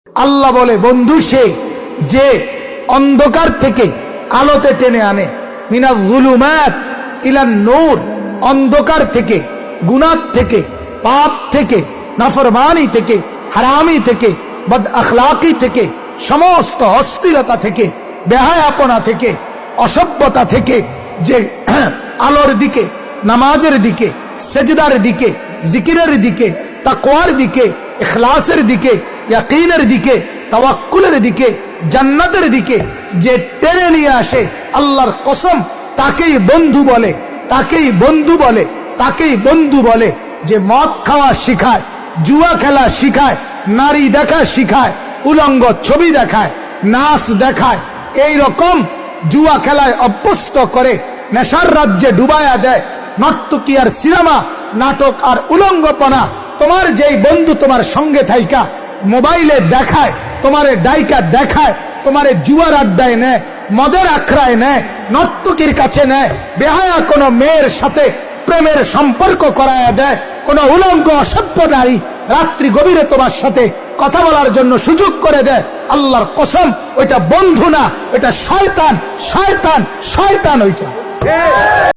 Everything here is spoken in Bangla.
আল্লাহ বলে বন্ধু সে যে অন্ধকার থেকে আলোতে টেনে আনে, মিনাজ যুলুমাত ইলান নূর, অন্ধকার থেকে, গুনাহ থেকে, পাপ থেকে, নাফরমানি থেকে, হারামি থেকে, বদ আখলাকি থেকে, সমস্ত অস্থিরতা থেকে, বেহায়াপনা থেকে, অসভ্যতা থেকে যে আলোর দিকে, নামাজের দিকে, সেজদার দিকে, জিকিরের দিকে, তাকওয়ার দিকে, ইখলাসের দিকে, ইয়াকিনের দিকে, তাওয়াক্কুলের দিকে, জান্নাতের দিকে যে টেনে নিয়ে আসে, আল্লাহর কসম তাকেই বন্ধু বলে, তাকেই বন্ধু বলে, তাকেই বন্ধু বলে। যে মদ খাওয়া শিখায়, জুয়া খেলা শিখায়, নারী দেখা শিখায়, উলঙ্গ ছবি দেখায়, নাচ দেখায়, এই রকম জুয়া খেলায় অভ্যস্ত করে নেশার রাজ্যে ডুবায়া দেয়, নর্তকী আর সিনেমা, নাটক আর উলঙ্গপনা। তোমার যেই বন্ধু তোমার সঙ্গে থাইকা মোবাইলে দেখায়, তোমারে ডাইকা দেখায়, তোমারে জুয়ার আড্ডায় নেয়, মদের আখড়ায় নেয়, নর্তকীর কাছে নেয়, বেহায়া কোনো মেয়ের সাথে প্রেমের সম্পর্ক করায়া দেয়, কোনো উলঙ্গ অসভ্য নারী রাত্রি গভীরে তোমার সাথে কথা বলার জন্য সুযোগ করে দেয়, আল্লাহর কসম ওইটা বন্ধু না, ওইটা শয়তান, শয়তান, শয়তান ওইটা।